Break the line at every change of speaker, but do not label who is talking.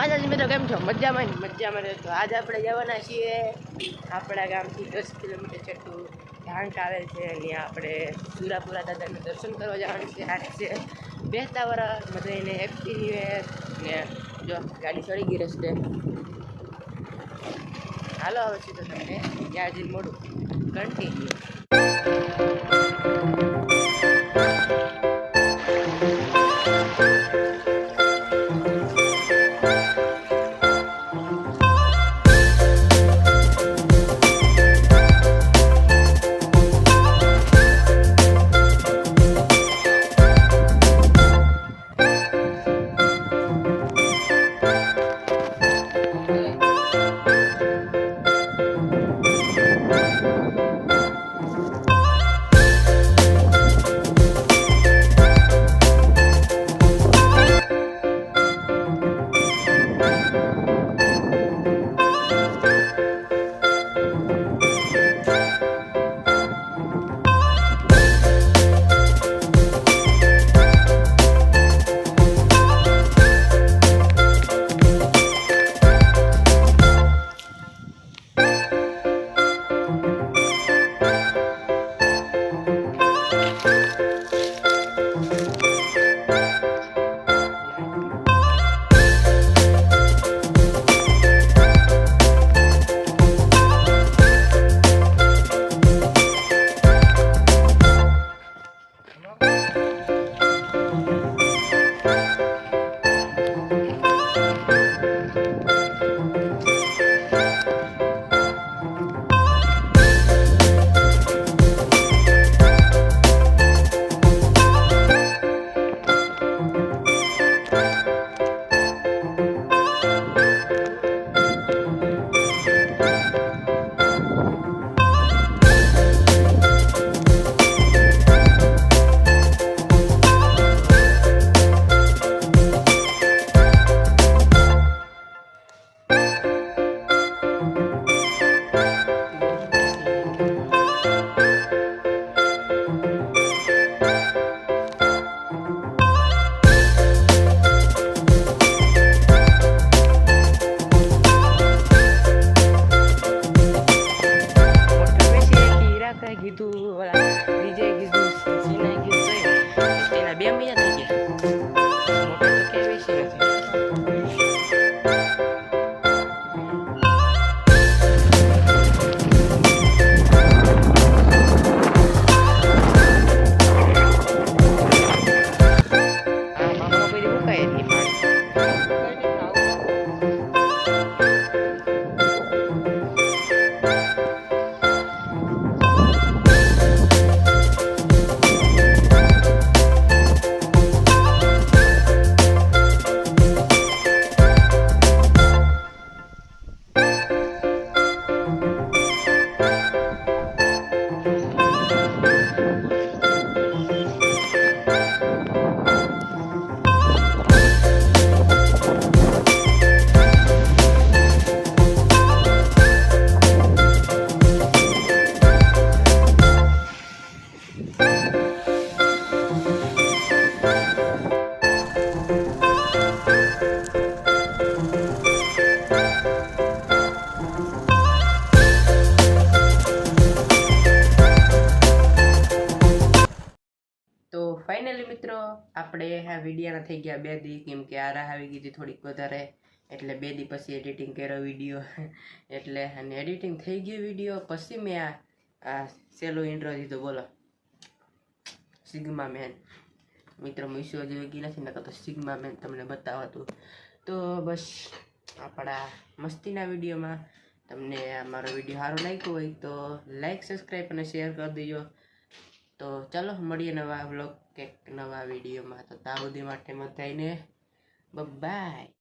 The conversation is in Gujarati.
માતાજી મિત્રો કેમ છો? મજામાં તો આજ આપણે જવાના છીએ આપણા ગામથી 10 કિલોમીટર જેટલું ઢાંક આવે છે. ત્યાં આપણે સુરાપુરા દાદાનું દર્શન કરવા જવાનું છે. આ છે બેસતા વરસ બધાને હેપી ન્યૂ યર. ને જો ગાડી ચડી ગઈ રસ્તે, હાલો આવે છે તો તમને ત્યાં જઈને મોડું કન્ટિન્યુ. કીધું વિજય કીધું સીને કીધું એના 2 મહિના થઈ ગયા. મોટર તો કે વેચી નથી. તો ફાઇનલી મિત્રો આપણે આ વિડીયોના થઈ ગયા 2 દી, કેમ કે આ રાહ આવી ગઈ હતી થોડીક વધારે, એટલે 2 દી પછી એડિટિંગ કર્યો વિડીયો. એટલે અને એડિટિંગ થઈ ગયું વિડીયો પછી મેં આ સેલો ઇન્ટ્રો દીધો. બોલો સિગ્મા મેન મિત્રો મૂસ્યો જેવી ગઈ નથી, નકર તો સિગ્મા મેન તમને બતાવતું. તો બસ આપણા મસ્તીના વિડીયોમાં તમને મારો વિડીયો સારો લાગ્યો હોય તો લાઈક, સબસ્ક્રાઈબ અને શેર કરી દેજો. તો ચાલો મળીએ નવા વ્લોગ કે નવા વિડીયોમાં. તો ત્યાં સુધી માટે બધાને બાય.